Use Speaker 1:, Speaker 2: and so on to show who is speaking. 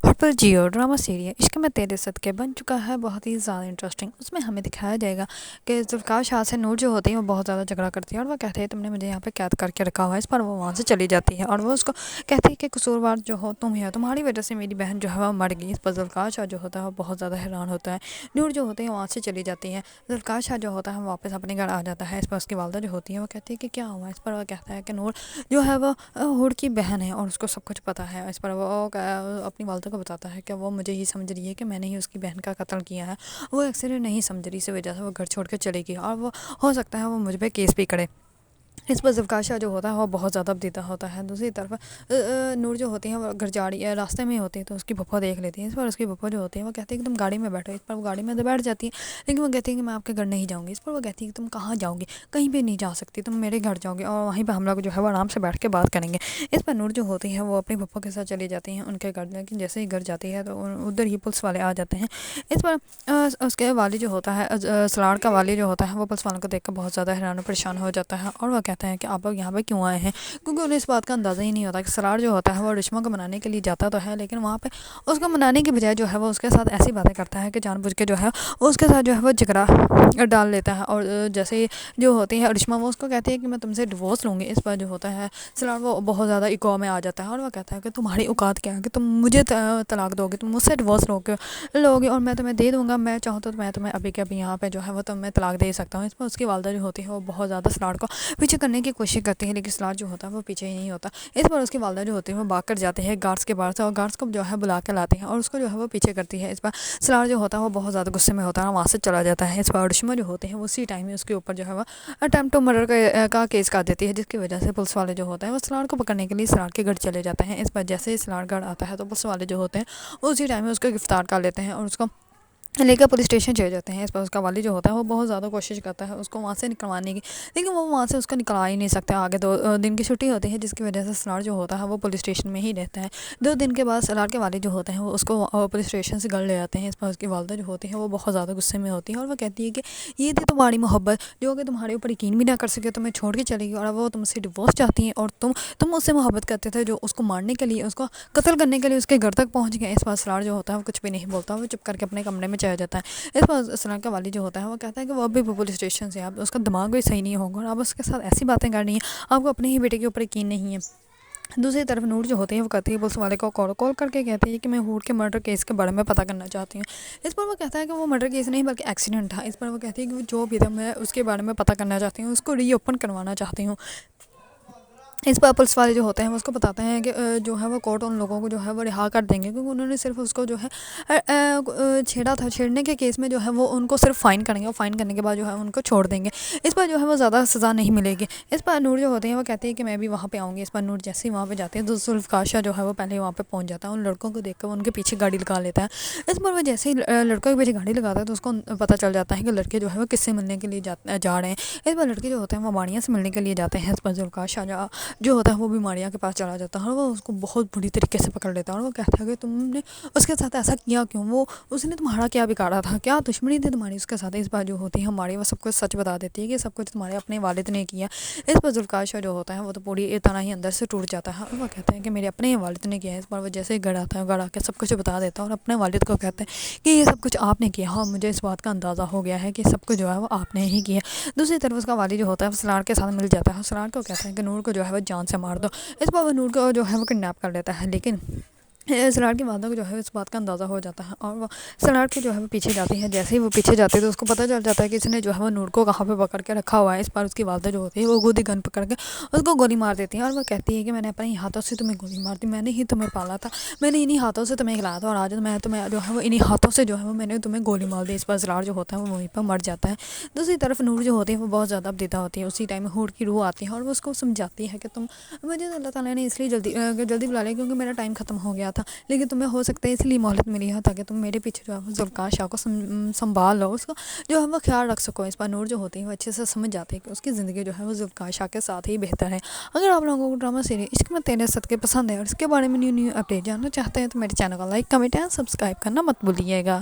Speaker 1: اور پر Jio drama serial عشق میں تیرے صدقے بن چکا ہے بہت ہی زیادہ انٹرسٹنگ۔ اس میں ہمیں دکھایا جائے گا کہ ذوالفقار شاہ سے نور جو ہوتی ہے وہ بہت زیادہ جھگڑا کرتی ہے اور وہ کہتے ہیں تم نے مجھے یہاں پہ قید کر کے رکھا ہوا ہے، اس پر وہ وہاں سے چلی جاتی ہے اور وہ اس کو کہتی ہے کہ قصوروار جو ہو تم ہی ہو، تمہاری وجہ سے میری بہن جو ہے وہ مر گئی۔ اس پر ذوالفقار شاہ جو ہوتا ہے وہ بہت زیادہ حیران ہوتا ہے۔ نور جو ہوتی ہے وہاں سے چلی جاتی ہے، ذوالفقار شاہ جو ہوتا ہے واپس اپنے گھر آ جاتا ہے۔ اس پر اس کی والدہ جو ہوتی ہے وہ کہتی ہے کہ کیا ہوا؟ اس پر وہ کہتا ہے کہ نور جو ہے وہ ہور کی بہن ہے اور اس کو سب کچھ پتہ ہے۔ اس پر وہ اپنی والدہ کو بتاتا ہے کہ وہ مجھے ہی سمجھ رہی ہے کہ میں نے ہی اس کی بہن کا قتل کیا ہے، وہ اکثر نہیں سمجھ رہی، اس وجہ سے وہ گھر چھوڑ کے چلے گی اور وہ ہو سکتا ہے وہ مجھ پہ کیس بھی کرے۔ اس پر ذوالفقار شاہ جو ہوتا ہے وہ بہت زیادہ بدیدہ ہوتا ہے۔ دوسری طرف نور جو ہوتی ہے وہ گھر جا رہی ہے، راستے میں ہی ہوتی ہے تو اس کی پھپھو دیکھ لیتی ہے۔ اس پر اس کی پھپھو جو ہوتی ہے وہ کہتی ہے کہ تم گاڑی میں بیٹھو۔ اس پر وہ گاڑی میں تو بیٹھ جاتی ہے لیکن وہ کہتی ہے کہ میں آپ کے گھر نہیں جاؤں گی۔ اس پر وہ کہتی ہے کہ تم کہاں جاؤ گی؟ کہیں بھی نہیں جا سکتی، تم میرے گھر جاؤ گی اور وہیں پہ ہم لوگ جو ہے وہ آرام سے بیٹھ کے بات کریں گے۔ اس پر نور جو ہوتی ہے وہ اپنی پھپھو کے ساتھ چلی جاتی ہیں ان کے گھر، لیکن جیسے ہی گھر جاتی ہے تو ادھر ہی پولیس والے آ جاتے ہیں۔ اس پر اس کے والد جو ہوتا ہے، سلاڑ کا والد جو ہوتا ہے، وہ پولیس والوں کو دیکھ کر بہت زیادہ حیران و پریشان ہو جاتا ہے اور وہ کہتا ہے کہ آپ لوگ یہاں پہ کیوں آئے ہیں، کیونکہ انہیں اس بات کا اندازہ ہی نہیں ہوتا کہ سلاڑ جو ہوتا ہے وہ رشمہ کو منانے کے لیے جاتا تو ہے لیکن وہاں پہ اس کو منانے کی بجائے جو ہے وہ اس کے ساتھ ایسی باتیں کرتا ہے کہ جان بوجھ کے جو ہے وہ اس کے ساتھ جو ہے وہ جھگڑا ڈال لیتا ہے۔ اور جیسے ہی جو ہوتی ہے رشمہ وہ اس کو کہتی ہے کہ میں تم سے ڈیورس لوں گی۔ اس پر جو ہوتا ہے سلاڑ وہ بہت زیادہ ایگو میں آ جاتا ہے اور وہ کہتا ہے کہ تمہاری اوقات کیا ہے کہ تم مجھے طلاق دو گے، تم مجھ سے ڈیورس لوگے اور میں تمہیں دے دوں گا، میں چاہوں تو میں تمہیں ابھی کے ابھی یہاں پہ جو ہے وہ تمہیں طلاق دے سکتا ہوں۔ اس پر اس کی والدہ جو ہوتی ہے وہ بہت زیادہ سلاڑ کو پیچھے کرنے کی کوشش کرتی ہے لیکن سلاڑ جو ہوتا ہے وہ پیچھے ہی نہیں ہوتا۔ اس پر اس کی والدہ جو ہوتی ہے وہ بھاگ کر جاتے ہیں گارڈز کے باہر سے اور گارڈز کو جو ہے بلا کے لاتے ہیں اور اس کو جو ہے وہ پیچھے کرتی ہے۔ اس پر سلاڑ جو ہوتا ہے وہ بہت زیادہ غصے میں ہوتا ہے اور وہاں سے چلا جاتا ہے۔ اس پر رشمہ جو ہوتے ہیں وہ اسی ٹائم میں اس کے اوپر جو ہے وہ اٹیمپٹ ٹو مرڈر کا کیس کر دیتی ہے، جس کی وجہ سے پولیس والے جو ہوتے ہیں وہ سلاڑ کو پکڑنے کے لیے سلاڑ کے گھر چلے جاتے ہیں۔ اس پر جیسے ہی سلاڑ گھر آتا ہے تو پولیس والے جو ہوتے ہیں وہ اسی ٹائم میں اس کو گرفتار کر لیتے ہیں اور اس کو لے کر پولیس اسٹیشن چلے جاتے ہیں۔ اس پر اس کا والد جو ہوتا ہے وہ بہت زیادہ کوشش کرتا ہے اس کو وہاں سے نکلوانے کی، لیکن وہ وہاں سے اس کو نکلوا ہی نہیں سکتا۔ آگے 2 دن کی چھٹی ہوتی ہے جس کی وجہ سے سلاڑ جو ہوتا ہے وہ پولیس اسٹیشن میں ہی رہتا ہے۔ 2 دن کے بعد سلاڑ کے والد جو ہوتے ہیں وہ اس کو پولیس اسٹیشن سے گھر لے آتے ہیں۔ اس پر اس کی والدہ جو ہوتی ہے وہ بہت زیادہ غصے میں ہوتی ہے اور وہ کہتی ہے کہ یہ تھی تمہاری محبت جو کہ تمہارے اوپر یقین بھی نہ کر سکے، تمہیں چھوڑ کے چلے گی اور وہ تم سے ڈیورس چاہتی ہیں اور تم اس سے محبت کرتے تھے جو اس کو مارنے کے لیے، اس کو قتل کرنے کے لیے اس کے گھر تک پہنچ گئے۔ اس پر سلاڑ جو ہوتا ہے وہ کچھ بھی نہیں بولتا، وہ چپ کر کے اپنے کمرے میں چلا جاتا ہے۔ اس پر سلاڑ کا والد جو ہوتا ہے وہ کہتا ہے کہ وہ ابھی بھی پولیس اسٹیشن سے، اب اس کا دماغ بھی صحیح نہیں ہوگا اور اب اس کے ساتھ ایسی باتیں کر رہی ہیں، آپ کو اپنے ہی بیٹے کے اوپر یقین نہیں ہے۔ دوسری طرف نور جو ہوتی ہے وہ کہتی ہے پولیس والے کو کال کر کے کہتی ہے کہ میں ہور کے مرڈر کیس کے بارے میں پتہ کرنا چاہتی ہوں۔ اس پر وہ کہتا ہے کہ وہ مرڈر کیس نہیں بلکہ ایکسیڈنٹ تھا۔ اس پر وہ کہتی ہے کہ جو بھی تھا میں اس کے بارے میں پتہ کرنا چاہتی ہوں، اس کو ری اوپن کروانا چاہتی ہوں۔ اس پر پولیس والے جو ہوتے ہیں وہ اس کو بتاتے ہیں کہ جو ہے وہ کورٹ ان لوگوں کو جو ہے وہ رہا کر دیں گے کیونکہ انہوں نے صرف اس کو جو ہے چھیڑا تھا، چھیڑنے کے کیس میں جو ہے وہ ان کو صرف فائن کریں گے اور فائن کرنے کے بعد جو ہے ان کو چھوڑ دیں گے۔ اس پر جو ہے وہ زیادہ سزا نہیں ملے گی۔ اس پر نور جو ہوتے ہیں وہ کہتے ہیں کہ میں بھی وہاں پہ آؤں گی۔ اس پر نور جیسے ہی وہاں پہ جاتے ہیں تو ذوالفقار شاہ جو ہے وہ پہلے وہاں پہ پہنچ جاتا ہے، ان لڑکوں کو دیکھ کر ان کے پیچھے گاڑی لگا لیتا ہے۔ اس پر وہ جیسے ہی لڑکوں کے پیچھے گاڑی لگاتا ہے تو اس کو پتہ چل جاتا ہے کہ لڑکے جو ہے وہ کس سے ملنے کے لیے جا رہے ہیں۔ اس پر لڑکے جو ہوتے ہیں وہ ماریہ سے ملنے کے لیے جاتے ہیں۔ اس پر ذوالفقار شاہ جو ہوتا ہے وہ بھی ماریہ کے پاس چلا جاتا ہے اور وہ اس کو بہت بری طریقے سے پکڑ لیتا ہے اور وہ کہتا ہے کہ تم نے اس کے ساتھ ایسا کیا کیوں، اس نے تمہارا کیا بگاڑا تھا، کیا دشمنی تھی تمہاری اس کے ساتھ۔ اس بار جو ہوتی ہے ہماری وہ سب کچھ سچ بتا دیتی ہے کہ سب کچھ تمہارے اپنے والد نے کیا۔ اس پر ذوالفقار شاہ جو ہوتا ہے وہ تو پوری طرح ہی اندر سے ٹوٹ جاتا ہے اور وہ کہتا ہے کہ میرے اپنے والد نے کیا ہے۔ اس پر وہ جیسے ہی گھر آتا ہے، گھر آ کے سب کچھ بتا دیتا ہے اور اپنے والد کو کہتا ہے کہ یہ سب کچھ آپ نے کیا اور مجھے اس بات کا اندازہ ہو گیا ہے کہ سب کچھ جو ہے وہ آپ نے ہی کیا۔ دوسری طرف اس کا والد جو ہوتا ہے وہ سلاڑ کے ساتھ مل جاتا ہے، سلاڑ کو کہتا ہے کہ نور کو جو ہے وہ جان سے مار دو۔ اس پر وہ نور کو جو ہے وہ کڈنیپ کر لیتا ہے، لیکن سلاڑ کی والدہ کو جو ہے اس بات کا اندازہ ہو جاتا ہے اور وہ سلاڑ کے جو ہے وہ پیچھے جاتی ہے۔ جیسے ہی وہ پیچھے جاتی ہے تو اس کو پتہ چل جاتا ہے کہ اس نے جو ہے وہ نور کو کہاں پہ پکڑ کے رکھا ہوا ہے۔ اس پر اس کی والدہ جو ہوتی ہے وہ گودی گن پکڑ کے اس کو گولی مار دیتی ہے اور وہ کہتی ہے کہ میں نے اپنے ہاتھوں سے تمہیں گولی مار دی، میں نے ہی تمہیں پالا تھا، میں نے انہی ہاتھوں سے تمہیں کھلایا تھا اور آج میں تمہیں جو ہے وہ انہی ہاتھوں سے جو ہے وہ میں نے تمہیں گولی مار دی۔ اس پر سلاڑ جو ہوتا ہے وہ وہیں پر مر جاتا ہے۔ دوسری طرف نور جو ہوتی ہے وہ بہت زیادہ بدیدہ ہوتی ہے۔ اسی ٹائم ہور کی روح آتی ہے اور وہ اس کو سمجھاتی ہے کہ تم مجھے اللہ تعالیٰ نے اس لیے جلدی بلا لیا کیونکہ میرا ٹائم ختم ہو گیا تھا، لیکن تمہیں ہو سکتا ہے اس لیے مہلت ملی ہے تاکہ تم میرے پیچھے جو ہے ذوالفقار شاہ کو سنبھال لو، اس کو جو ہے وہ خیال رکھ سکو۔ اس پر نور جو ہوتی ہے وہ اچھے سے سمجھ جاتی ہے کہ اس کی زندگی جو ہے وہ ذوالفقار شاہ کے ساتھ ہی بہتر ہے۔ اگر آپ لوگوں کو ڈرامہ سیریز عشق میں تیرے صدقے پسند ہے اور اس کے بارے میں نیو اپڈیٹ جاننا چاہتے ہیں تو میرے چینل کو لائک، کمنٹ اور سبسکرائب کرنا مت بھولیے گا۔